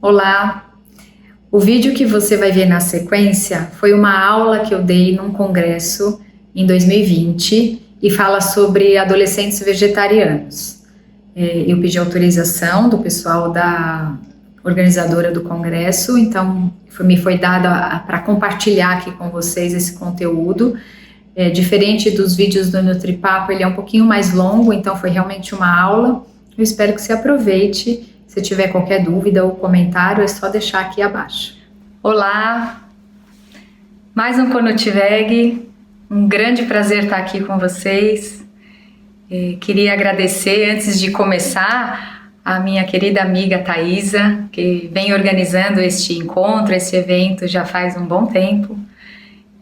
Olá! O vídeo que você vai ver na sequência foi uma aula que eu dei num congresso em 2020 e fala sobre adolescentes vegetarianos. Eu pedi autorização do pessoal da organizadora do congresso, então me foi dada para compartilhar aqui com vocês esse conteúdo. Diferente dos vídeos do NutriPapo, ele é um pouquinho mais longo, então foi realmente uma aula. Eu espero que você aproveite. Se tiver qualquer dúvida ou comentário, é só deixar aqui abaixo. Olá! Mais um Conutiveg. Um grande prazer estar aqui com vocês. Queria agradecer, antes de começar, a minha querida amiga Thaisa, que vem organizando este encontro, esse evento já faz um bom tempo.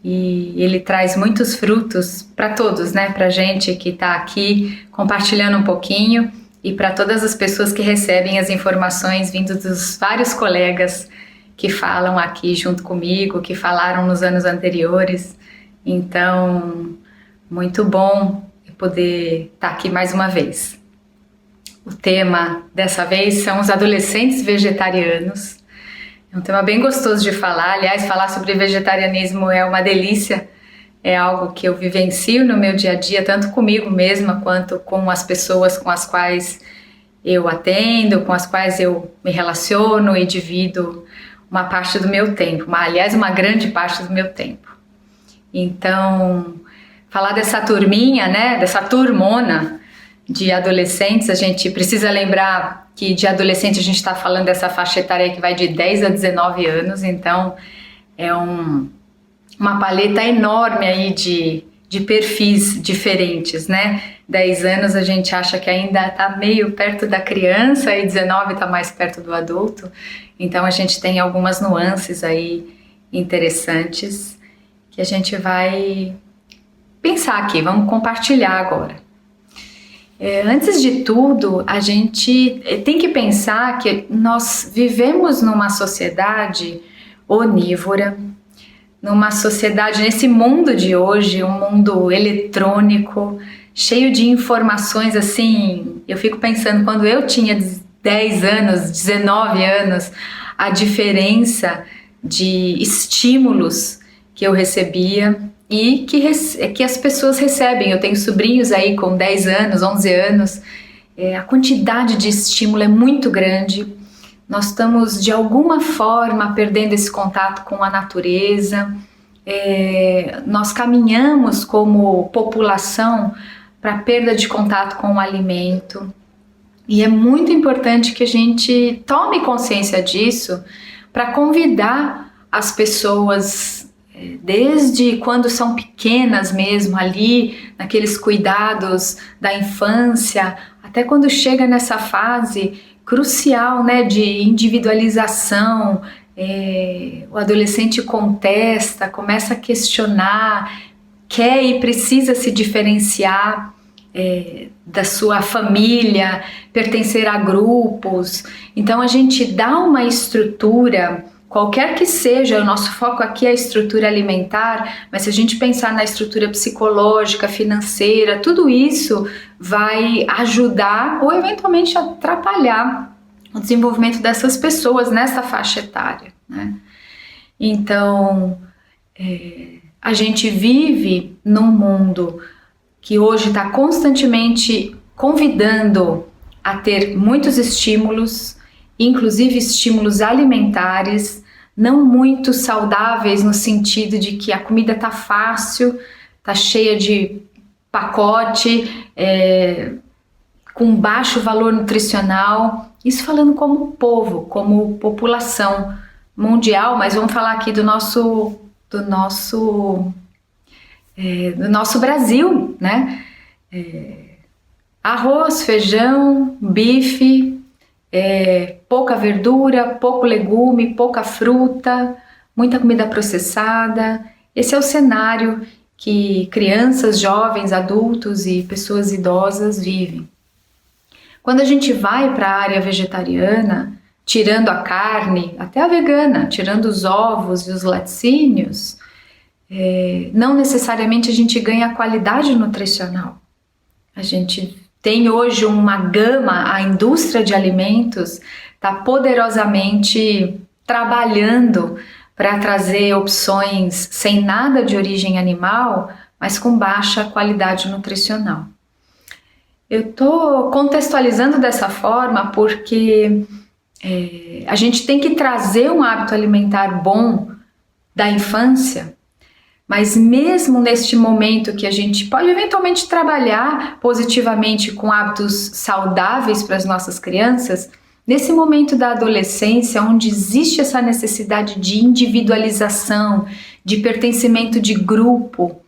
E ele traz muitos frutos para todos, né? Para a gente que está aqui compartilhando um pouquinho e para todas as pessoas que recebem as informações vindo dos vários colegas que falam aqui junto comigo, que falaram nos anos anteriores. Então, muito bom poder estar aqui mais uma vez. O tema dessa vez são os adolescentes vegetarianos. É um tema bem gostoso de falar. Aliás, falar sobre vegetarianismo é uma delícia. É algo que eu vivencio no meu dia a dia, tanto comigo mesma, quanto com as pessoas com as quais eu atendo, com as quais eu me relaciono e divido uma parte do meu tempo. Aliás, uma grande parte do meu tempo. Então, falar dessa turminha, né, dessa turmona de adolescentes, a gente precisa lembrar que de adolescente a gente está falando dessa faixa etária que vai de 10 a 19 anos, então é uma paleta enorme aí de perfis diferentes, né? 10 anos a gente acha que ainda está meio perto da criança e 19 está mais perto do adulto, então a gente tem algumas nuances aí interessantes que a gente vai pensar aqui, vamos compartilhar agora. Antes de tudo, a gente tem que pensar que nós vivemos numa sociedade onívora, numa sociedade, nesse mundo de hoje, um mundo eletrônico, cheio de informações, assim, eu fico pensando, quando eu tinha 10 anos, 19 anos, a diferença de estímulos que eu recebia e que as pessoas recebem. Eu tenho sobrinhos aí com 10 anos, 11 anos, a quantidade de estímulo é muito grande. Nós estamos, de alguma forma, perdendo esse contato com a natureza. Nós caminhamos como população para a perda de contato com o alimento. E é muito importante que a gente tome consciência disso para convidar as pessoas, desde quando são pequenas mesmo, ali, naqueles cuidados da infância, até quando chega nessa fase crucial, né, de individualização, o adolescente contesta, começa a questionar, quer e precisa se diferenciar da sua família, pertencer a grupos. Então a gente dá uma estrutura, qualquer que seja, o nosso foco aqui é a estrutura alimentar, mas se a gente pensar na estrutura psicológica, financeira, tudo isso vai ajudar ou eventualmente atrapalhar o desenvolvimento dessas pessoas nessa faixa etária, né? Então, a gente vive num mundo que hoje está constantemente convidando a ter muitos estímulos, inclusive estímulos alimentares, não muito saudáveis no sentido de que a comida tá fácil, tá cheia de pacote, com baixo valor nutricional. Isso falando como povo, como população mundial, mas vamos falar aqui do nosso Brasil, né? Arroz, feijão, bife, pouca verdura, pouco legume, pouca fruta, muita comida processada. Esse é o cenário que crianças, jovens, adultos e pessoas idosas vivem. Quando a gente vai para a área vegetariana, tirando a carne, até a vegana, tirando os ovos e os laticínios, não necessariamente a gente ganha qualidade nutricional. A gente tem hoje uma gama, a indústria de alimentos está poderosamente trabalhando para trazer opções sem nada de origem animal, mas com baixa qualidade nutricional. Eu estou contextualizando dessa forma porque a gente tem que trazer um hábito alimentar bom da infância, mas mesmo neste momento que a gente pode eventualmente trabalhar positivamente com hábitos saudáveis para as nossas crianças, nesse momento da adolescência, onde existe essa necessidade de individualização, de pertencimento de grupo,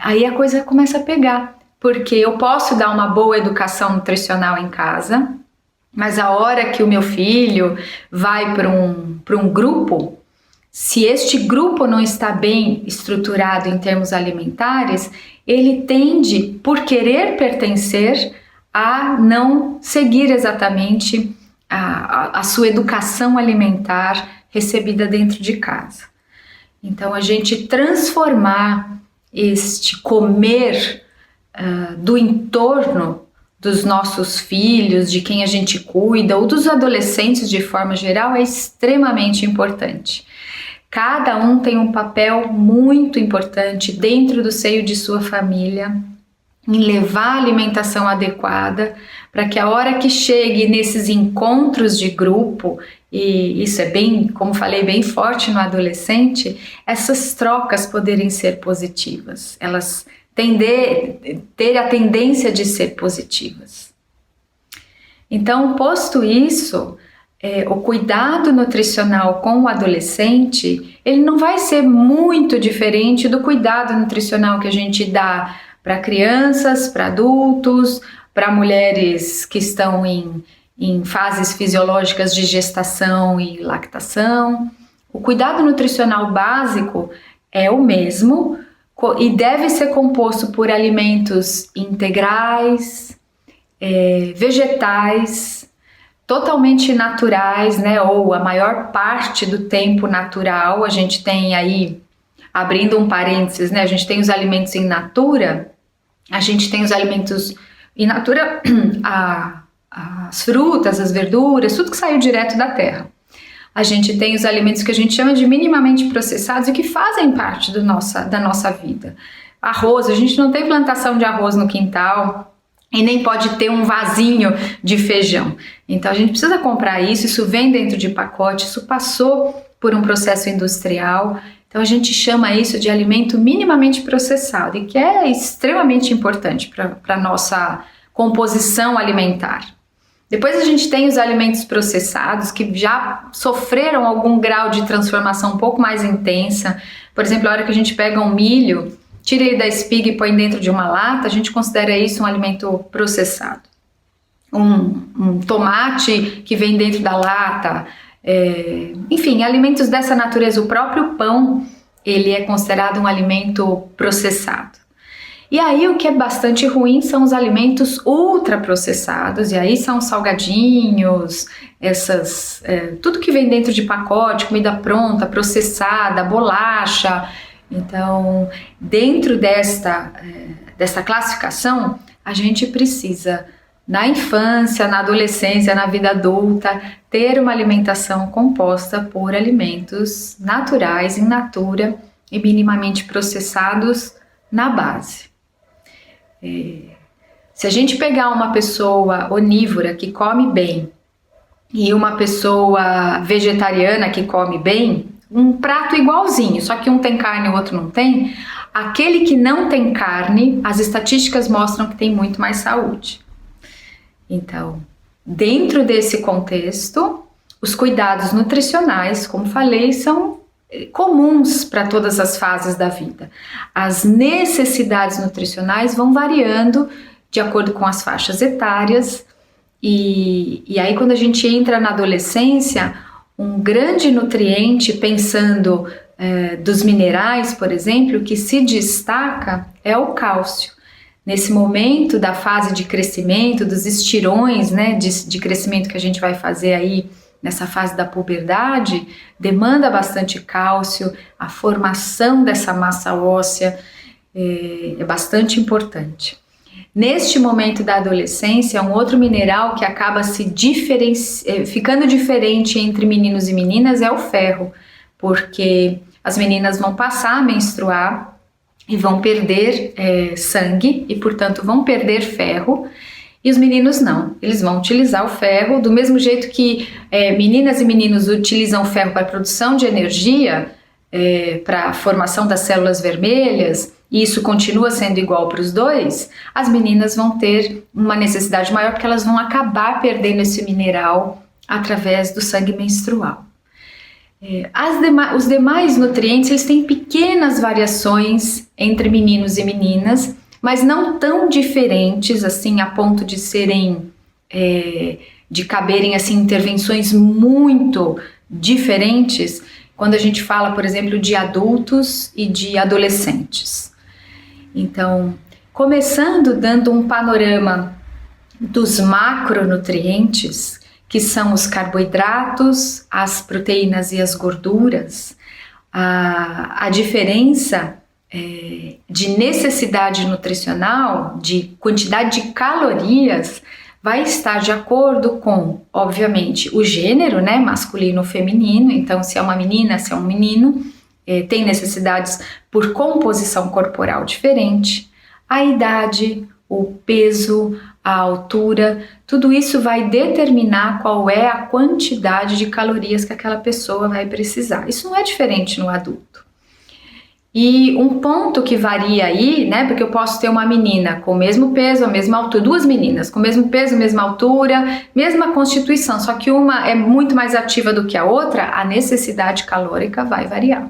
aí a coisa começa a pegar, porque eu posso dar uma boa educação nutricional em casa, mas a hora que o meu filho vai para um grupo, se este grupo não está bem estruturado em termos alimentares, ele tende, por querer pertencer, a não seguir exatamente a sua educação alimentar recebida dentro de casa. Então, a gente transformar este comer do entorno dos nossos filhos, de quem a gente cuida, ou dos adolescentes de forma geral, é extremamente importante. Cada um tem um papel muito importante dentro do seio de sua família, em levar a alimentação adequada, para que a hora que chegue nesses encontros de grupo, e isso é bem, como falei, bem forte no adolescente, essas trocas poderem ser positivas, elas ter a tendência de ser positivas. Então, posto isso, o cuidado nutricional com o adolescente, ele não vai ser muito diferente do cuidado nutricional que a gente dá para crianças, para adultos, para mulheres que estão em fases fisiológicas de gestação e lactação. O cuidado nutricional básico é o mesmo e deve ser composto por alimentos integrais, vegetais, totalmente naturais, né, ou a maior parte do tempo natural. A gente tem aí, abrindo um parênteses, né, a gente tem os alimentos in natura, a gente tem os alimentos in natura, as frutas, as verduras, tudo que saiu direto da terra. A gente tem os alimentos que a gente chama de minimamente processados e que fazem parte da nossa vida. Arroz, a gente não tem plantação de arroz no quintal e nem pode ter um vasinho de feijão. Então a gente precisa comprar isso vem dentro de pacote, isso passou por um processo industrial. Então a gente chama isso de alimento minimamente processado e que é extremamente importante para a nossa composição alimentar. Depois a gente tem os alimentos processados que já sofreram algum grau de transformação um pouco mais intensa. Por exemplo, a hora que a gente pega um milho, tira ele da espiga e põe dentro de uma lata, a gente considera isso um alimento processado. Um tomate que vem dentro da lata, enfim, alimentos dessa natureza. O próprio pão, ele é considerado um alimento processado. E aí o que é bastante ruim são os alimentos ultraprocessados, e aí são salgadinhos, tudo que vem dentro de pacote, comida pronta, processada, bolacha. Então, dentro desta classificação, a gente precisa, na infância, na adolescência, na vida adulta, ter uma alimentação composta por alimentos naturais, in natura e minimamente processados na base. Se a gente pegar uma pessoa onívora que come bem e uma pessoa vegetariana que come bem, um prato igualzinho, só que um tem carne e o outro não tem, aquele que não tem carne, as estatísticas mostram que tem muito mais saúde. Então, dentro desse contexto, os cuidados nutricionais, como falei, são comuns para todas as fases da vida. As necessidades nutricionais vão variando de acordo com as faixas etárias e aí quando a gente entra na adolescência, um grande nutriente, pensando dos minerais, por exemplo, que se destaca é o cálcio. Nesse momento da fase de crescimento, dos estirões, né, de crescimento que a gente vai fazer aí nessa fase da puberdade, demanda bastante cálcio, a formação dessa massa óssea é bastante importante. Neste momento da adolescência, um outro mineral que acaba ficando diferente entre meninos e meninas é o ferro, porque as meninas vão passar a menstruar e vão perder sangue e, portanto, vão perder ferro. E os meninos não, eles vão utilizar o ferro do mesmo jeito que meninas e meninos utilizam o ferro para a produção de energia, para a formação das células vermelhas, e isso continua sendo igual para os dois. As meninas vão ter uma necessidade maior porque elas vão acabar perdendo esse mineral através do sangue menstrual. Os demais nutrientes, eles têm pequenas variações entre meninos e meninas, mas não tão diferentes assim a ponto de de caberem assim intervenções muito diferentes quando a gente fala, por exemplo, de adultos e de adolescentes. Então, começando dando um panorama dos macronutrientes, que são os carboidratos, as proteínas e as gorduras, a diferença de necessidade nutricional, de quantidade de calorias, vai estar de acordo com, obviamente, o gênero, né, masculino ou feminino. Então, se é uma menina, se é um menino, tem necessidades por composição corporal diferente, a idade, o peso, a altura, tudo isso vai determinar qual é a quantidade de calorias que aquela pessoa vai precisar. Isso não é diferente no adulto. E um ponto que varia aí, né, porque eu posso ter uma menina com o mesmo peso, a mesma altura, duas meninas com o mesmo peso, mesma altura, mesma constituição, só que uma é muito mais ativa do que a outra, a necessidade calórica vai variar.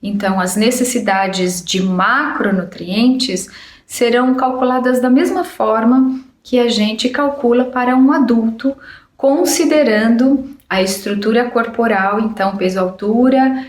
Então, as necessidades de macronutrientes serão calculadas da mesma forma que a gente calcula para um adulto, considerando a estrutura corporal, então peso, altura,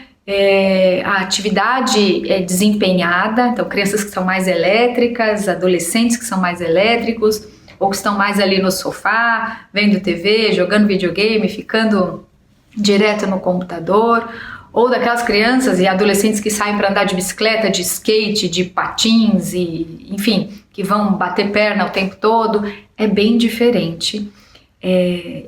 a atividade desempenhada, então crianças que são mais elétricas, adolescentes que são mais elétricos, ou que estão mais ali no sofá, vendo TV, jogando videogame, ficando direto no computador, ou daquelas crianças e adolescentes que saem para andar de bicicleta, de skate, de patins, e enfim, que vão bater perna o tempo todo, é bem diferente.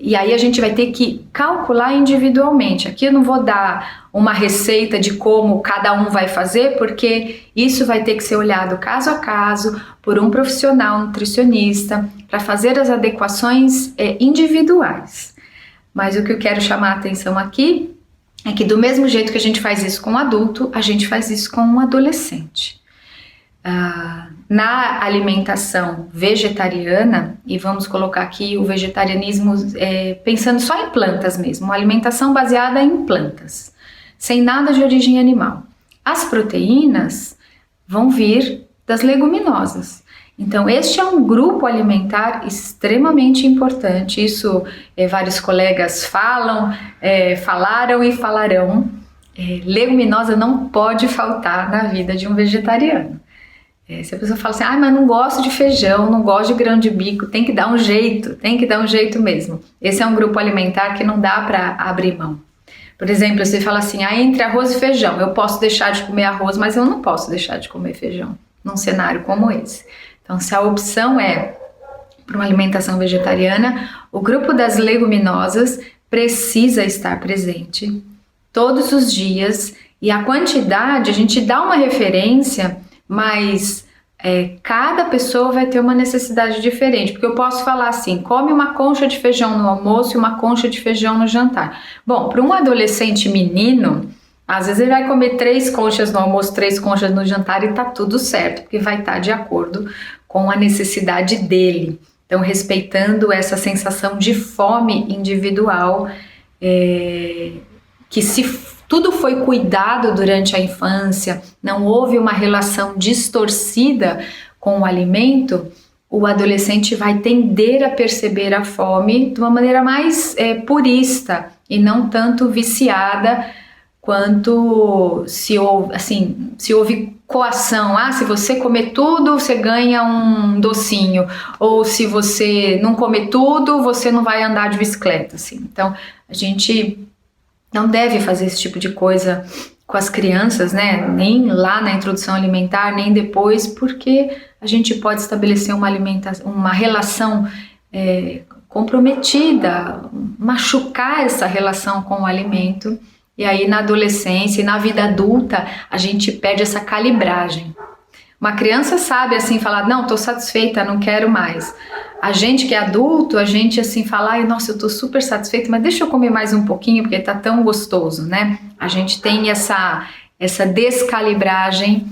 E aí a gente vai ter que calcular individualmente. Aqui eu não vou dar uma receita de como cada um vai fazer, porque isso vai ter que ser olhado caso a caso por um profissional nutricionista para fazer as adequações individuais. Mas o que eu quero chamar a atenção aqui é que do mesmo jeito que a gente faz isso com um adulto, a gente faz isso com um adolescente. Na alimentação vegetariana, e vamos colocar aqui o vegetarianismo pensando só em plantas mesmo, uma alimentação baseada em plantas, sem nada de origem animal. As proteínas vão vir das leguminosas. Então, este é um grupo alimentar extremamente importante. Isso vários colegas falaram e falarão. Leguminosa não pode faltar na vida de um vegetariano. Se a pessoa fala assim, mas não gosto de feijão, não gosto de grão de bico, tem que dar um jeito mesmo. Esse é um grupo alimentar que não dá para abrir mão. Por exemplo, você fala assim, entre arroz e feijão, eu posso deixar de comer arroz, mas eu não posso deixar de comer feijão, num cenário como esse. Então, se a opção é para uma alimentação vegetariana, o grupo das leguminosas precisa estar presente todos os dias, e a quantidade, a gente dá uma referência, mas cada pessoa vai ter uma necessidade diferente, porque eu posso falar assim, come uma concha de feijão no almoço e uma concha de feijão no jantar. Bom, para um adolescente menino, às vezes ele vai comer 3 conchas no almoço, 3 conchas no jantar e tá tudo certo, porque vai estar de acordo com a necessidade dele. Então, respeitando essa sensação de fome individual, que se tudo foi cuidado durante a infância, não houve uma relação distorcida com o alimento, o adolescente vai tender a perceber a fome de uma maneira mais purista e não tanto viciada quanto se houve coação. Se você comer tudo, você ganha um docinho, ou se você não comer tudo, você não vai andar de bicicleta. Assim. Então, a gente não deve fazer esse tipo de coisa com as crianças, né? Nem lá na introdução alimentar, nem depois, porque a gente pode estabelecer uma relação comprometida, machucar essa relação com o alimento, e aí na adolescência e na vida adulta a gente perde essa calibragem. Uma criança sabe assim falar, não, tô satisfeita, não quero mais. A gente que é adulto, a gente assim fala, ai, nossa, eu tô super satisfeita, mas deixa eu comer mais um pouquinho porque tá tão gostoso, né? A gente tem essa descalibragem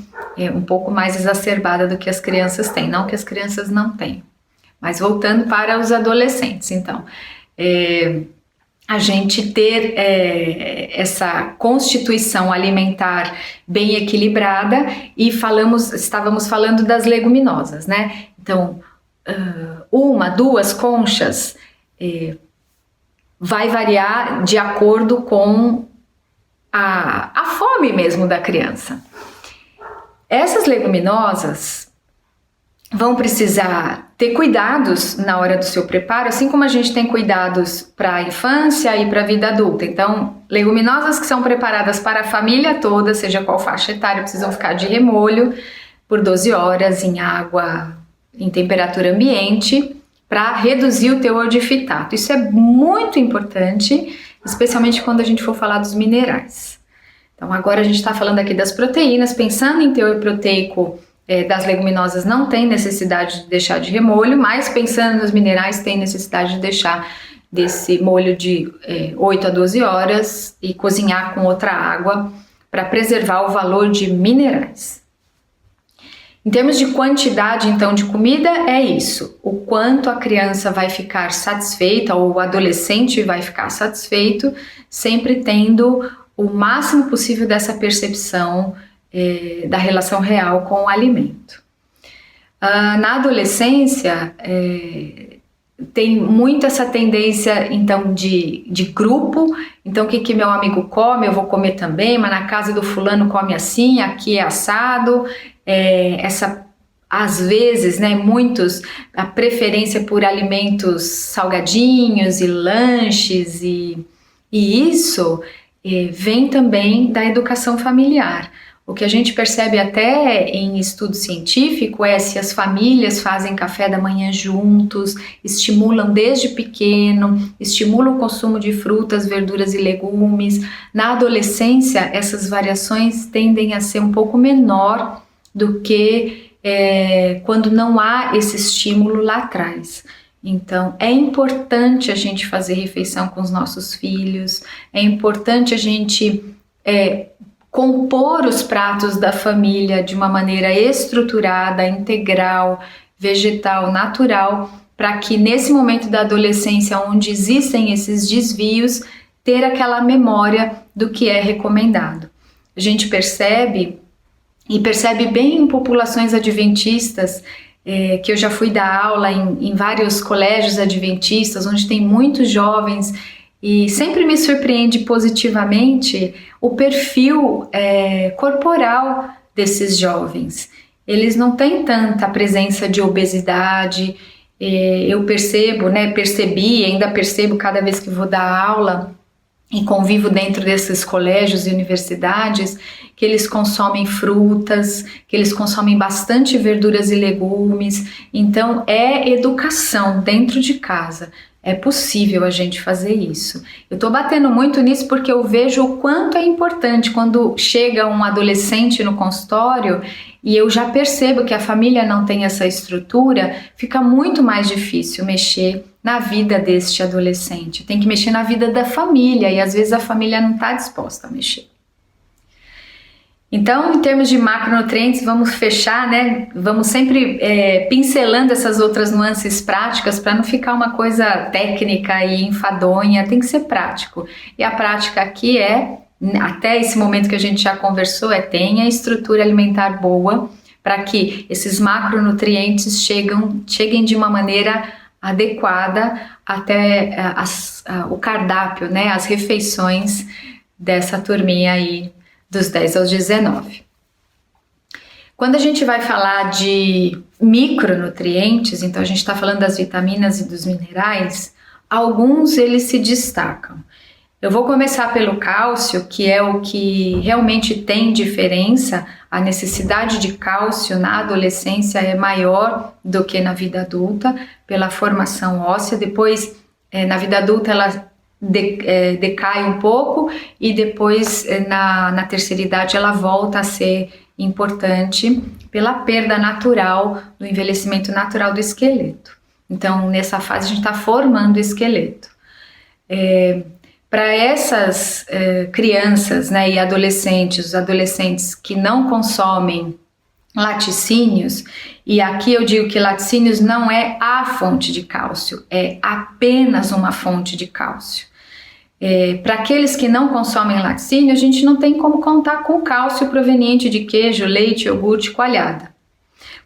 um pouco mais exacerbada do que as crianças têm, não que as crianças não têm. Mas voltando para os adolescentes, então, a gente ter essa constituição alimentar bem equilibrada e estávamos falando das leguminosas, né? Então, 1, 2 conchas vai variar de acordo com a fome mesmo da criança. Essas leguminosas vão precisar ter cuidados na hora do seu preparo, assim como a gente tem cuidados para a infância e para a vida adulta. Então, leguminosas que são preparadas para a família toda, seja qual faixa etária, precisam ficar de remolho por 12 horas em água em temperatura ambiente para reduzir o teor de fitato. Isso é muito importante, especialmente quando a gente for falar dos minerais. Então, agora a gente está falando aqui das proteínas, pensando em teor proteico das leguminosas não tem necessidade de deixar de remolho, mas pensando nos minerais tem necessidade de deixar desse molho de 8 a 12 horas e cozinhar com outra água para preservar o valor de minerais. Em termos de quantidade, então, de comida, é isso. O quanto a criança vai ficar satisfeita ou o adolescente vai ficar satisfeito, sempre tendo o máximo possível dessa percepção da relação real com o alimento. Na adolescência, tem muito essa tendência, então, de grupo. Então, o que meu amigo come, eu vou comer também, mas na casa do fulano come assim, aqui é assado. Às vezes, né, a preferência por alimentos salgadinhos e lanches, e isso vem também da educação familiar. O que a gente percebe até em estudo científico é se as famílias fazem café da manhã juntos, estimulam desde pequeno, estimulam o consumo de frutas, verduras e legumes. Na adolescência, essas variações tendem a ser um pouco menor do que quando não há esse estímulo lá atrás. Então, é importante a gente fazer refeição com os nossos filhos, é importante a gente compor os pratos da família de uma maneira estruturada, integral, vegetal, natural, para que nesse momento da adolescência, onde existem esses desvios, ter aquela memória do que é recomendado. A gente percebe, e percebe bem em populações adventistas, que eu já fui dar aula em vários colégios adventistas, onde tem muitos jovens, e sempre me surpreende positivamente o perfil corporal desses jovens. Eles não têm tanta presença de obesidade. Eu percebi e ainda percebo cada vez que vou dar aula e convivo dentro desses colégios e universidades, que eles consomem frutas, que eles consomem bastante verduras e legumes. Então, é educação dentro de casa. É possível a gente fazer isso. Eu estou batendo muito nisso porque eu vejo o quanto é importante quando chega um adolescente no consultório e eu já percebo que a família não tem essa estrutura, fica muito mais difícil mexer na vida deste adolescente. Tem que mexer na vida da família e às vezes a família não está disposta a mexer. Então, em termos de macronutrientes, vamos fechar, né? Vamos sempre pincelando essas outras nuances práticas para não ficar uma coisa técnica e enfadonha, tem que ser prático. E a prática aqui até esse momento que a gente já conversou, tenha estrutura alimentar boa para que esses macronutrientes cheguem de uma maneira adequada até o cardápio, né? As refeições dessa turminha aí dos 10 aos 19. Quando a gente vai falar de micronutrientes, então a gente está falando das vitaminas e dos minerais, alguns eles se destacam. Eu vou começar pelo cálcio, que é o que realmente tem diferença. A necessidade de cálcio na adolescência é maior do que na vida adulta, pela formação óssea. Depois, na vida adulta, ela decai um pouco e depois, na terceira idade, ela volta a ser importante pela perda natural, do envelhecimento natural do esqueleto. Então, nessa fase, a gente está formando o esqueleto. Para essas crianças, né, e adolescentes, os adolescentes que não consomem laticínios, e aqui eu digo que laticínios não é a fonte de cálcio, é apenas uma fonte de cálcio. Para aqueles que não consomem laticínio, a gente não tem como contar com cálcio proveniente de queijo, leite, iogurte, coalhada.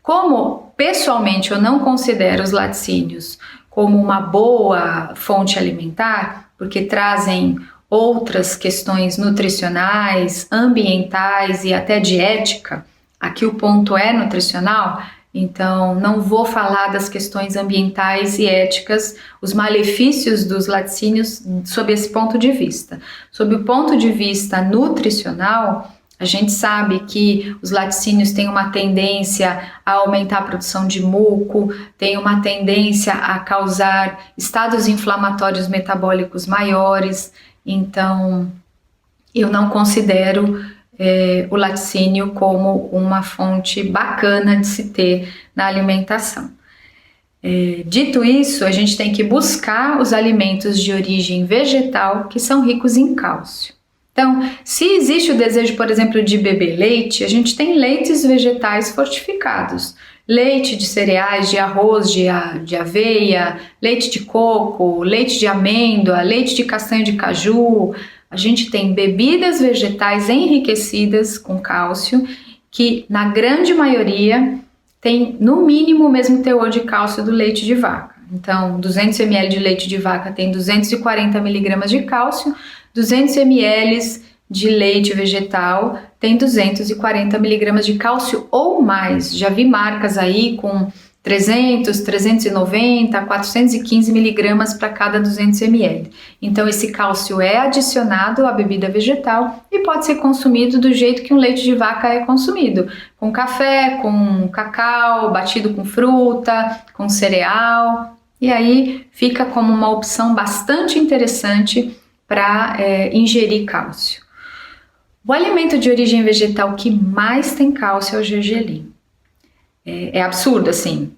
Como pessoalmente eu não considero os laticínios como uma boa fonte alimentar, porque trazem outras questões nutricionais, ambientais e até de ética, aqui o ponto é nutricional, então não vou falar das questões ambientais e éticas, os malefícios dos laticínios sob esse ponto de vista. Sob o ponto de vista nutricional, a gente sabe que os laticínios têm uma tendência a aumentar a produção de muco, tem uma tendência a causar estados inflamatórios metabólicos maiores, então eu não considero o laticínio como uma fonte bacana de se ter na alimentação. Dito isso, a gente tem que buscar os alimentos de origem vegetal que são ricos em cálcio. Então, se existe o desejo, por exemplo, de beber leite, a gente tem leites vegetais fortificados. Leite de cereais, de arroz, de aveia, leite de coco, leite de amêndoa, leite de castanha de caju. A gente tem bebidas vegetais enriquecidas com cálcio, que na grande maioria tem no mínimo o mesmo teor de cálcio do leite de vaca. Então, 200 ml de leite de vaca tem 240 mg de cálcio, 200 ml de leite vegetal tem 240 mg de cálcio ou mais. Já vi marcas aí com 300, 390, 415 mg para cada 200 ml. Então esse cálcio é adicionado à bebida vegetal e pode ser consumido do jeito que um leite de vaca é consumido, com café, com cacau, batido com fruta, com cereal, e aí fica como uma opção bastante interessante para ingerir cálcio. O alimento de origem vegetal que mais tem cálcio é o gergelim. É absurdo, assim.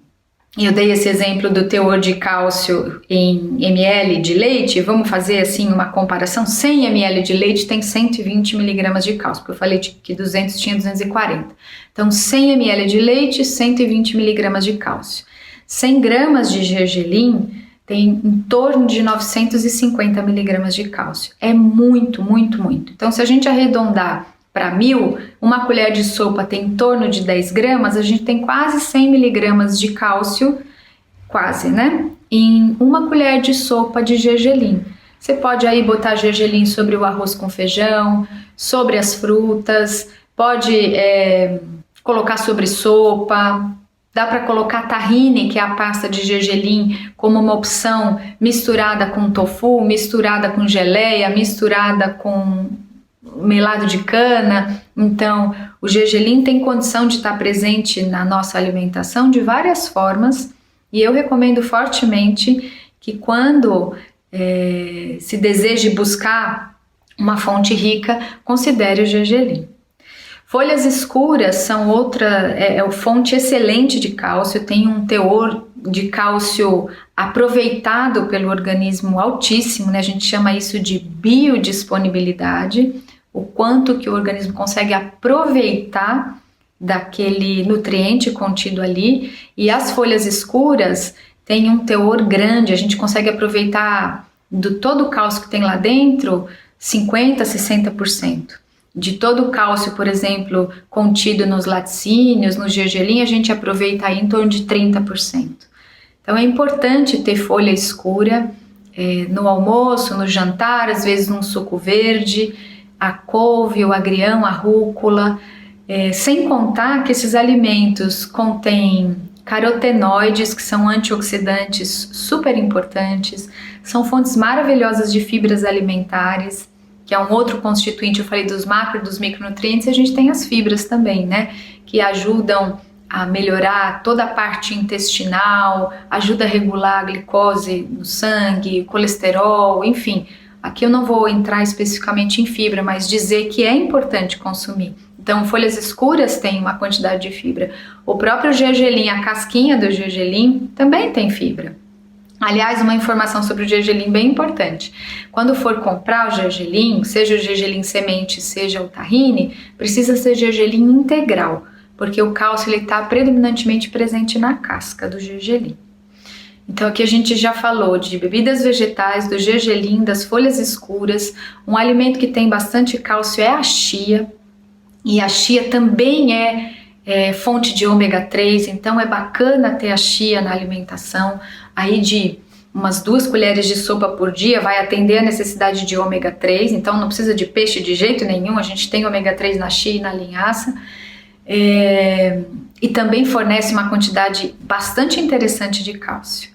Eu dei esse exemplo do teor de cálcio em ml de leite. Vamos fazer assim uma comparação. 100 ml de leite tem 120 mg de cálcio, porque eu falei que 200 tinha 240. Então 100 ml de leite, 120 mg de cálcio. 100 gramas de gergelim tem em torno de 950 mg de cálcio. É muito, muito, muito. Então se a gente arredondar para 1000, uma colher de sopa tem em torno de 10 gramas, a gente tem quase 100 miligramas de cálcio, quase, né? Em uma colher de sopa de gergelim. Você pode aí botar gergelim sobre o arroz com feijão, sobre as frutas, pode colocar sobre sopa, dá para colocar tahine, que é a pasta de gergelim, como uma opção misturada com tofu, misturada com geleia, misturada com melado de cana. Então o gergelim tem condição de estar presente na nossa alimentação de várias formas, e eu recomendo fortemente que quando se deseje buscar uma fonte rica, considere o gergelim. Folhas escuras são outra fonte excelente de cálcio, tem um teor de cálcio aproveitado pelo organismo altíssimo, né? A gente chama isso de biodisponibilidade, o quanto que o organismo consegue aproveitar daquele nutriente contido ali, e as folhas escuras têm um teor grande, a gente consegue aproveitar do todo o cálcio que tem lá dentro, 50% a 60%. De todo o cálcio, por exemplo, contido nos laticínios, no gergelim, a gente aproveita aí em torno de 30%. Então é importante ter folha escura no almoço, no jantar, às vezes num suco verde, a couve, o agrião, a rúcula, sem contar que esses alimentos contêm carotenoides, que são antioxidantes super importantes, são fontes maravilhosas de fibras alimentares, que é um outro constituinte. Eu falei dos macro e dos micronutrientes, e a gente tem as fibras também, né, que ajudam a melhorar toda a parte intestinal, ajuda a regular a glicose no sangue, colesterol, enfim. Aqui eu não vou entrar especificamente em fibra, mas dizer que é importante consumir. Então, folhas escuras têm uma quantidade de fibra. O próprio gergelim, a casquinha do gergelim, também tem fibra. Aliás, uma informação sobre o gergelim bem importante. Quando for comprar o gergelim, seja o gergelim semente, seja o tahine, precisa ser gergelim integral, porque o cálcio está predominantemente presente na casca do gergelim. Então aqui a gente já falou de bebidas vegetais, do gergelim, das folhas escuras. Um alimento que tem bastante cálcio é a chia, e a chia também é fonte de ômega 3, então é bacana ter a chia na alimentação. Aí de umas 2 colheres de sopa por dia vai atender a necessidade de ômega 3, então não precisa de peixe de jeito nenhum, a gente tem ômega 3 na chia e na linhaça. E também fornece uma quantidade bastante interessante de cálcio.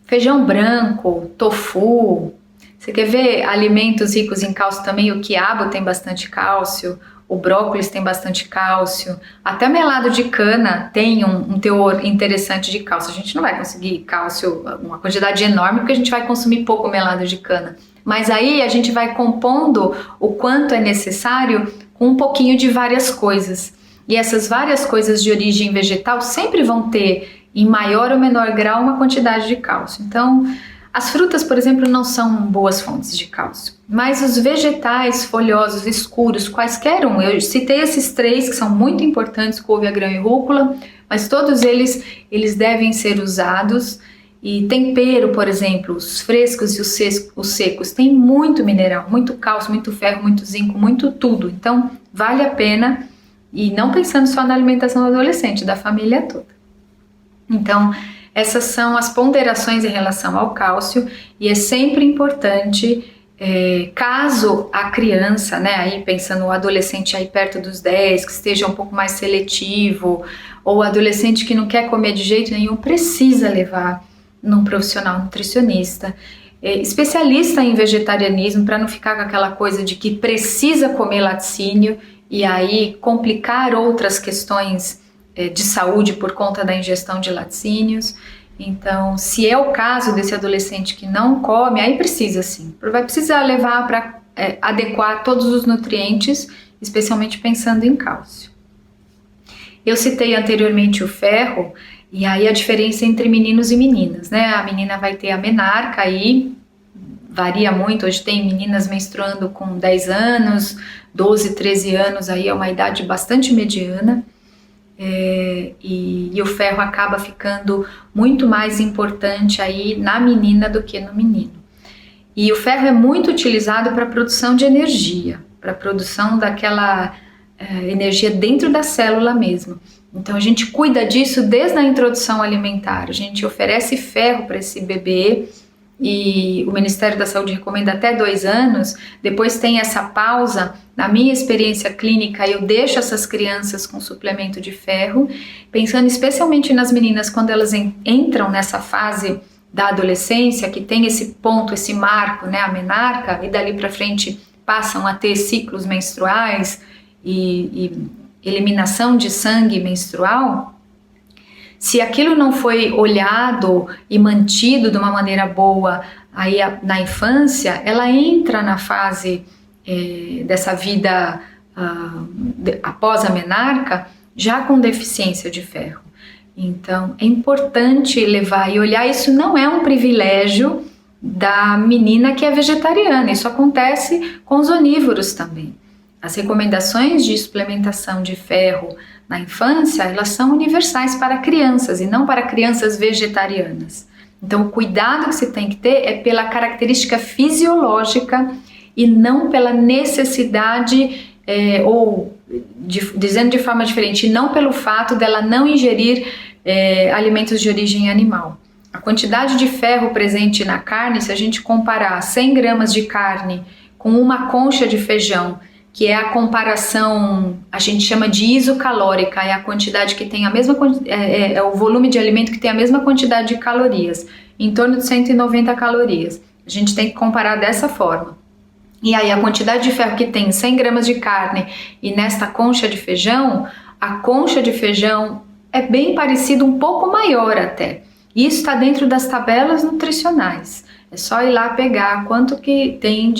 Feijão branco, tofu. Você quer ver alimentos ricos em cálcio também? O quiabo tem bastante cálcio, o brócolis tem bastante cálcio, até melado de cana tem um teor interessante de cálcio. A gente não vai conseguir cálcio, uma quantidade enorme, porque a gente vai consumir pouco melado de cana. Mas aí a gente vai compondo o quanto é necessário com um pouquinho de várias coisas. E essas várias coisas de origem vegetal sempre vão ter, em maior ou menor grau, uma quantidade de cálcio. Então, as frutas, por exemplo, não são boas fontes de cálcio, mas os vegetais folhosos, escuros, quaisquer um, eu citei esses 3 que são muito importantes, couve, grão e rúcula, mas todos eles devem ser usados. E tempero, por exemplo, os frescos e os secos, tem muito mineral, muito cálcio, muito ferro, muito zinco, muito tudo. Então, vale a pena, e não pensando só na alimentação do adolescente, da família toda. Então, essas são as ponderações em relação ao cálcio, e é sempre importante, caso a criança, né, aí pensando o adolescente aí perto dos 10, que esteja um pouco mais seletivo, ou o adolescente que não quer comer de jeito nenhum, precisa levar num profissional nutricionista, especialista em vegetarianismo, para não ficar com aquela coisa de que precisa comer laticínio e aí complicar outras questões de saúde por conta da ingestão de laticínios. Então, se é o caso desse adolescente que não come, aí precisa sim, vai precisar levar para adequar todos os nutrientes, especialmente pensando em cálcio. Eu citei anteriormente o ferro, e aí a diferença entre meninos e meninas, né? A menina vai ter a menarca aí, varia muito, hoje tem meninas menstruando com 10 anos, 12, 13 anos, aí é uma idade bastante mediana, e o ferro acaba ficando muito mais importante aí na menina do que no menino. E o ferro é muito utilizado para a produção de energia, para a produção daquela energia dentro da célula mesmo. Então a gente cuida disso desde a introdução alimentar, a gente oferece ferro para esse bebê, e o Ministério da Saúde recomenda até 2 anos, depois tem essa pausa. Na minha experiência clínica, eu deixo essas crianças com suplemento de ferro, pensando especialmente nas meninas quando elas entram nessa fase da adolescência, que tem esse ponto, esse marco, né, a menarca, e dali para frente passam a ter ciclos menstruais e eliminação de sangue menstrual. Se aquilo não foi olhado e mantido de uma maneira boa aí na infância, ela entra na fase dessa vida após a menarca já com deficiência de ferro. Então é importante levar e olhar. Isso não é um privilégio da menina que é vegetariana, isso acontece com os onívoros também. As recomendações de suplementação de ferro na infância, elas são universais para crianças e não para crianças vegetarianas. Então o cuidado que se tem que ter é pela característica fisiológica e não pela necessidade, dizendo de forma diferente, não pelo fato dela não ingerir alimentos de origem animal. A quantidade de ferro presente na carne, se a gente comparar 100 gramas de carne com uma concha de feijão, que é a comparação, a gente chama de isocalórica, é a quantidade que tem a mesma, é o volume de alimento que tem a mesma quantidade de calorias, em torno de 190 calorias. A gente tem que comparar dessa forma. E aí a quantidade de ferro que tem em 100 gramas de carne e nesta concha de feijão, a concha de feijão é bem parecido, um pouco maior até. Isso está dentro das tabelas nutricionais. É só ir lá pegar quanto que tem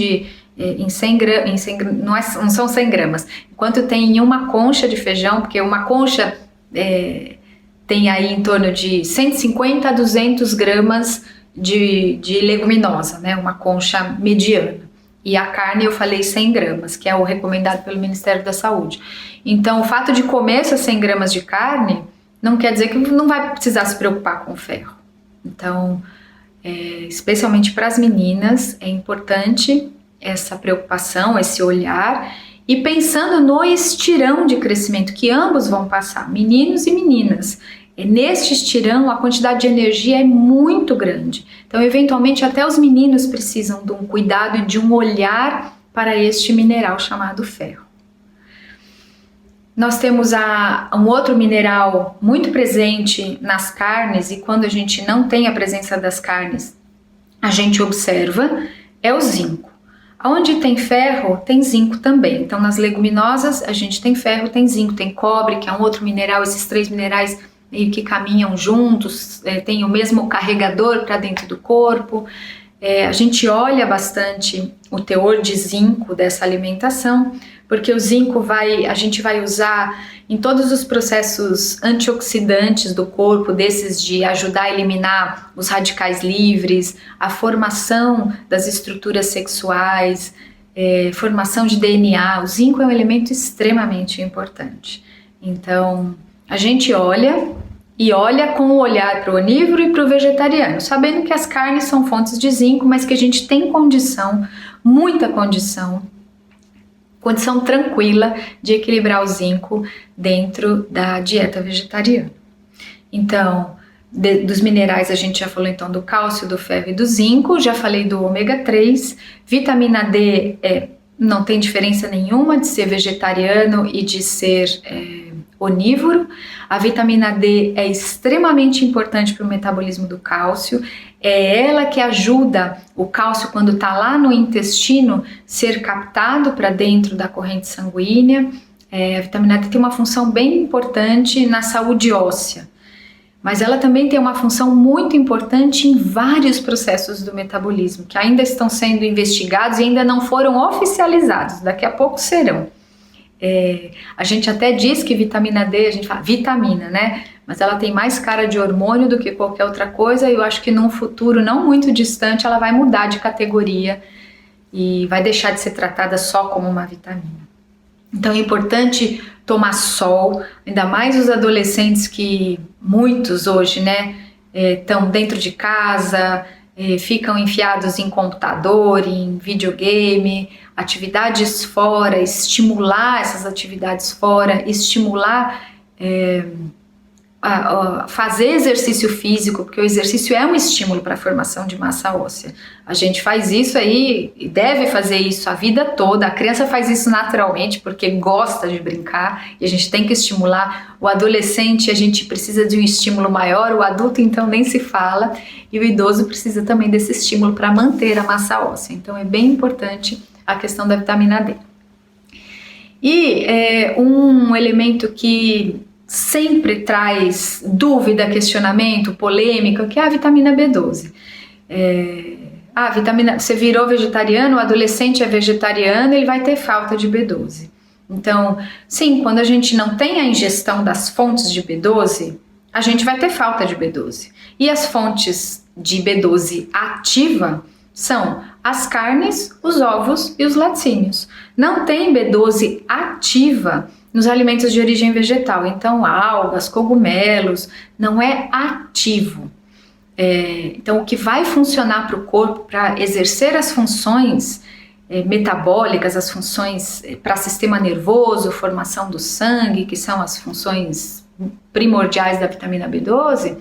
em 100 gramas, não são 100 gramas, quanto tem em uma concha de feijão, porque uma concha tem aí em torno de 150 a 200 gramas de leguminosa, né? Uma concha mediana. E a carne eu falei 100 gramas, que é o recomendado pelo Ministério da Saúde. Então, o fato de comer essas 100 gramas de carne não quer dizer que não vai precisar se preocupar com o ferro. Então, especialmente para as meninas, é importante essa preocupação, esse olhar, e pensando no estirão de crescimento que ambos vão passar, meninos e meninas. Neste estirão, a quantidade de energia é muito grande. Então, eventualmente, até os meninos precisam de um cuidado e de um olhar para este mineral chamado ferro. Nós temos um outro mineral muito presente nas carnes, e quando a gente não tem a presença das carnes, a gente observa, é o zinco. Onde tem ferro, tem zinco também. Então, nas leguminosas, a gente tem ferro, tem zinco, tem cobre, que é um outro mineral. Esses três minerais meio que caminham juntos, tem o mesmo carregador para dentro do corpo. A gente olha bastante o teor de zinco dessa alimentação, porque o zinco a gente vai usar em todos os processos antioxidantes do corpo, desses de ajudar a eliminar os radicais livres, a formação das estruturas sexuais, formação de DNA. O zinco é um elemento extremamente importante. Então, a gente olha com o olhar para o onívoro e para o vegetariano, sabendo que as carnes são fontes de zinco, mas que a gente tem condição, muita condição tranquila de equilibrar o zinco dentro da dieta vegetariana. Então, dos minerais a gente já falou então do cálcio, do ferro e do zinco, já falei do ômega 3, vitamina D não tem diferença nenhuma de ser vegetariano e de ser onívoro. A vitamina D é extremamente importante para o metabolismo do cálcio, é ela que ajuda o cálcio quando está lá no intestino ser captado para dentro da corrente sanguínea. A vitamina D tem uma função bem importante na saúde óssea, mas ela também tem uma função muito importante em vários processos do metabolismo que ainda estão sendo investigados e ainda não foram oficializados, daqui a pouco serão. A gente até diz que vitamina D, a gente fala vitamina, né? Mas ela tem mais cara de hormônio do que qualquer outra coisa, e eu acho que num futuro não muito distante ela vai mudar de categoria e vai deixar de ser tratada só como uma vitamina. Então é importante tomar sol, ainda mais os adolescentes que muitos hoje, né, estão dentro de casa, ficam enfiados em computador, em videogame, atividades fora, estimular essas atividades fora, estimular fazer exercício físico, porque o exercício é um estímulo para a formação de massa óssea. A gente faz isso aí e deve fazer isso a vida toda. A criança faz isso naturalmente porque gosta de brincar e a gente tem que estimular. O adolescente, a gente precisa de um estímulo maior, o adulto então nem se fala, e o idoso precisa também desse estímulo para manter a massa óssea. Então é bem importante a questão da vitamina D. E um elemento que sempre traz dúvida, questionamento, polêmica, que é a vitamina B12. Você virou vegetariano, o adolescente é vegetariano, ele vai ter falta de B12. Então, sim, quando a gente não tem a ingestão das fontes de B12, a gente vai ter falta de B12. E as fontes de B12 ativa são as carnes, os ovos e os laticínios. Não tem B12 ativa nos alimentos de origem vegetal, então algas, cogumelos, não é ativo. Então o que vai funcionar para o corpo, para exercer as funções metabólicas, as funções para sistema nervoso, formação do sangue, que são as funções primordiais da vitamina B12,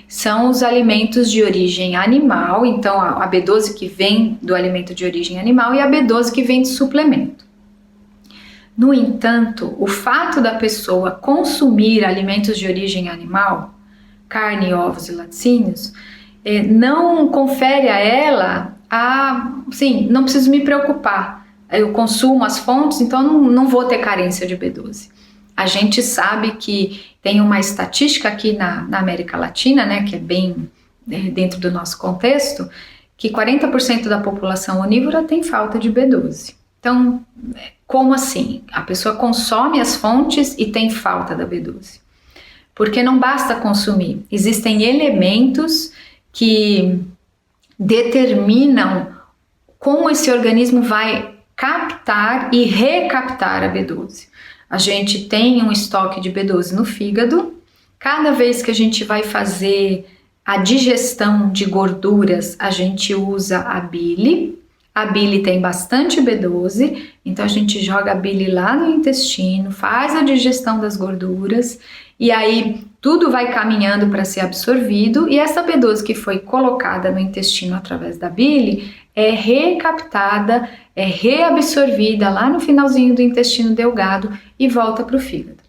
são os alimentos de origem animal, então a B12 que vem do alimento de origem animal e a B12 que vem de suplemento. No entanto, o fato da pessoa consumir alimentos de origem animal, carne, ovos e laticínios, não confere a ela sim, não preciso me preocupar, eu consumo as fontes, então não vou ter carência de B12. A gente sabe que tem uma estatística aqui na América Latina, né, que é bem dentro do nosso contexto, que 40% da população onívora tem falta de B12. Então, como assim? A pessoa consome as fontes e tem falta da B12. Porque não basta consumir, existem elementos que determinam como esse organismo vai captar e recaptar a B12. A gente tem um estoque de B12 no fígado. Cada vez que a gente vai fazer a digestão de gorduras, a gente usa a bile. A bile tem bastante B12, então a gente joga a bile lá no intestino, faz a digestão das gorduras e aí tudo vai caminhando para ser absorvido, e essa B12 que foi colocada no intestino através da bile é recaptada, é reabsorvida lá no finalzinho do intestino delgado e volta para o fígado.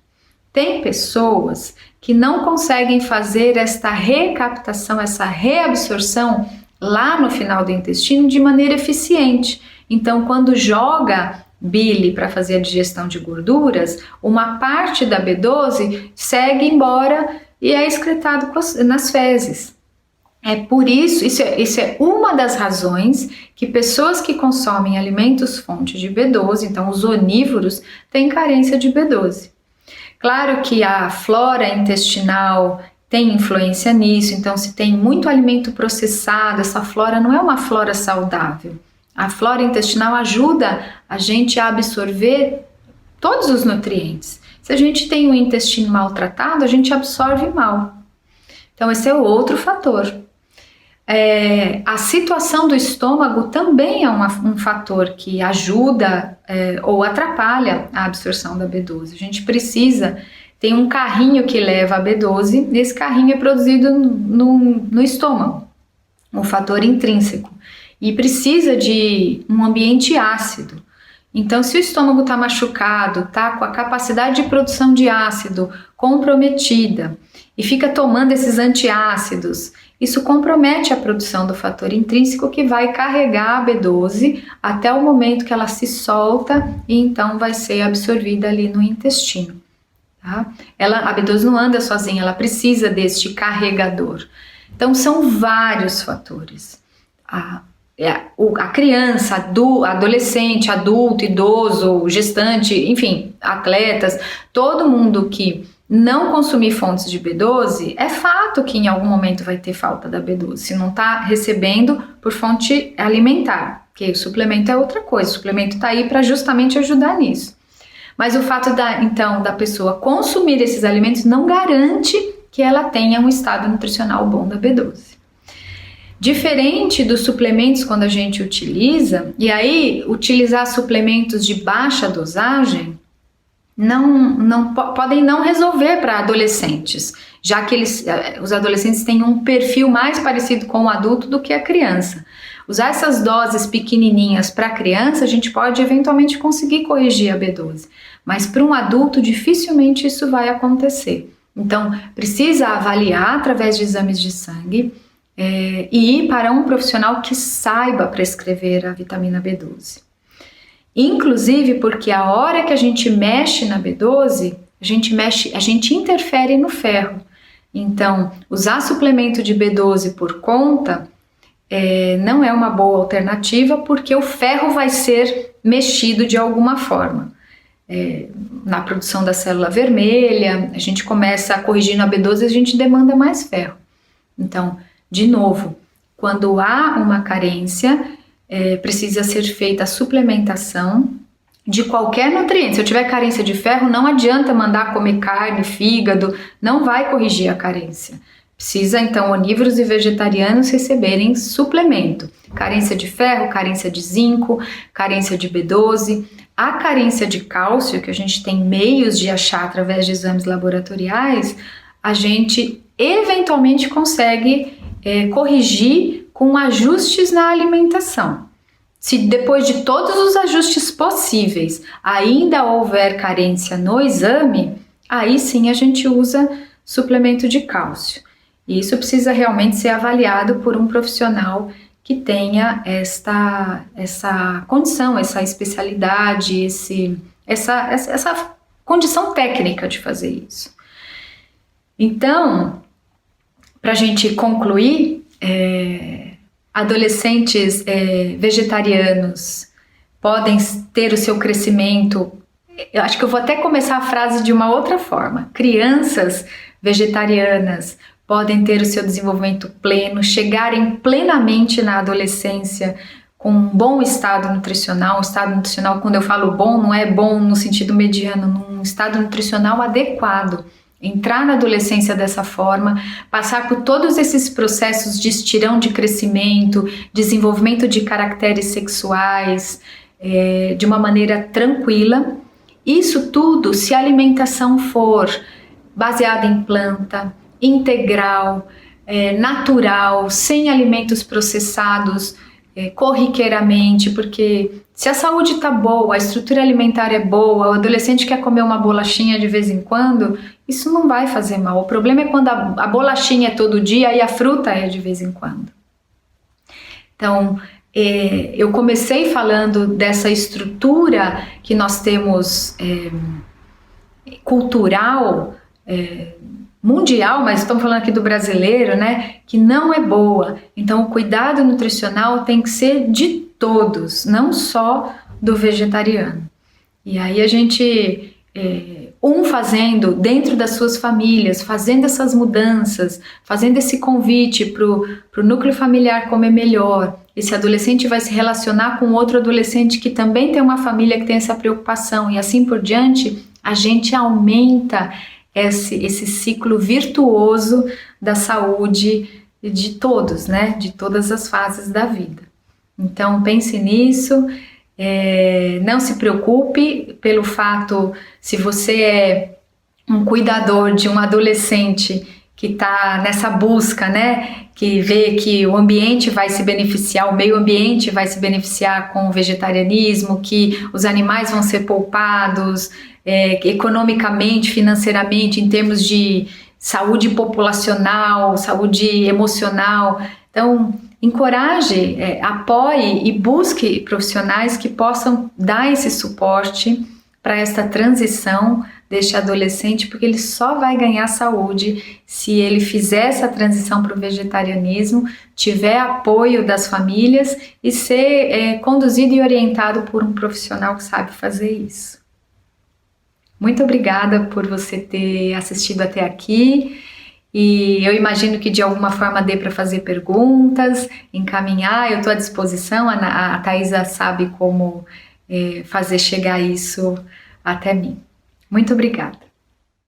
Tem pessoas que não conseguem fazer esta recaptação, essa reabsorção lá no final do intestino de maneira eficiente. Então, quando joga bile para fazer a digestão de gorduras, uma parte da B12 segue embora e é excretado nas fezes. É por isso, isso é uma das razões que pessoas que consomem alimentos fonte de B12, então os onívoros, têm carência de B12. Claro que a flora intestinal tem influência nisso, então se tem muito alimento processado, essa flora não é uma flora saudável. A flora intestinal ajuda a gente a absorver todos os nutrientes. Se a gente tem um intestino maltratado, a gente absorve mal. Então esse é o outro fator. A situação do estômago também é um fator que ajuda ou atrapalha a absorção da B12. A gente precisa, tem um carrinho que leva a B12, e esse carrinho é produzido no estômago, um fator intrínseco, e precisa de um ambiente ácido. Então, se o estômago está machucado, está com a capacidade de produção de ácido comprometida e fica tomando esses antiácidos, isso compromete a produção do fator intrínseco que vai carregar a B12 até o momento que ela se solta e então vai ser absorvida ali no intestino. Tá? A B12 não anda sozinha, ela precisa deste carregador. Então são vários fatores. A criança, adolescente, adulto, idoso, gestante, enfim, atletas, todo mundo que não consumir fontes de B12, é fato que em algum momento vai ter falta da B12, se não está recebendo por fonte alimentar, porque o suplemento é outra coisa, o suplemento está aí para justamente ajudar nisso. Mas o fato da pessoa consumir esses alimentos não garante que ela tenha um estado nutricional bom da B12. Diferente dos suplementos quando a gente utiliza, e aí utilizar suplementos de baixa dosagem podem não resolver para adolescentes, já que os adolescentes têm um perfil mais parecido com o adulto do que a criança. Usar essas doses pequenininhas para a criança, a gente pode eventualmente conseguir corrigir a B12, mas para um adulto dificilmente isso vai acontecer. Então, precisa avaliar através de exames de sangue e ir para um profissional que saiba prescrever a vitamina B12. Inclusive porque a hora que a gente mexe na B12, a gente interfere no ferro. Então, usar suplemento de B12 por conta não é uma boa alternativa, porque o ferro vai ser mexido de alguma forma. Na produção da célula vermelha, a gente começa a corrigir na B12 e a gente demanda mais ferro. Então, de novo, quando há uma carência, precisa ser feita a suplementação de qualquer nutriente. Se eu tiver carência de ferro, não adianta mandar comer carne, fígado, não vai corrigir a carência. Precisa, então, onívoros e vegetarianos receberem suplemento. Carência de ferro, carência de zinco, carência de B12. A carência de cálcio, que a gente tem meios de achar através de exames laboratoriais, a gente eventualmente consegue corrigir com ajustes na alimentação. Se depois de todos os ajustes possíveis ainda houver carência no exame, aí sim a gente usa suplemento de cálcio. E isso precisa realmente ser avaliado por um profissional que tenha essa condição, essa especialidade, essa condição técnica de fazer isso. Então, para a gente concluir, adolescentes vegetarianos podem ter o seu crescimento. Eu acho que eu vou até começar a frase de uma outra forma. Crianças vegetarianas podem ter o seu desenvolvimento pleno, chegarem plenamente na adolescência com um bom estado nutricional. O estado nutricional, quando eu falo bom, não é bom no sentido mediano, num estado nutricional adequado. Entrar na adolescência dessa forma, passar por todos esses processos de estirão de crescimento, desenvolvimento de caracteres sexuais, de uma maneira tranquila. Isso tudo, se a alimentação for baseada em planta, integral, natural, sem alimentos processados corriqueiramente, porque se a saúde está boa, a estrutura alimentar é boa, o adolescente quer comer uma bolachinha de vez em quando, isso não vai fazer mal. O problema é quando a bolachinha é todo dia e a fruta é de vez em quando. Então, eu comecei falando dessa estrutura que nós temos cultural, mundial, mas estamos falando aqui do brasileiro, né, que não é boa. Então, o cuidado nutricional tem que ser de todos, não só do vegetariano. E aí a gente, fazendo dentro das suas famílias, fazendo essas mudanças, fazendo esse convite para o núcleo familiar comer melhor. Esse adolescente vai se relacionar com outro adolescente que também tem uma família que tem essa preocupação, e assim por diante, a gente aumenta esse ciclo virtuoso da saúde de todos, né? De todas as fases da vida. Então pense nisso, não se preocupe pelo fato, se você é um cuidador de um adolescente que está nessa busca, né? Que vê que o ambiente vai se beneficiar, o meio ambiente vai se beneficiar com o vegetarianismo, que os animais vão ser poupados, economicamente, financeiramente, em termos de saúde populacional, saúde emocional. Então, encoraje, apoie e busque profissionais que possam dar esse suporte para essa transição deste adolescente, porque ele só vai ganhar saúde se ele fizer essa transição para o vegetarianismo, tiver apoio das famílias e ser conduzido e orientado por um profissional que sabe fazer isso. Muito obrigada por você ter assistido até aqui, e eu imagino que de alguma forma dê para fazer perguntas, encaminhar. Eu estou à disposição, a Thaisa sabe como fazer chegar isso até mim. Muito obrigada.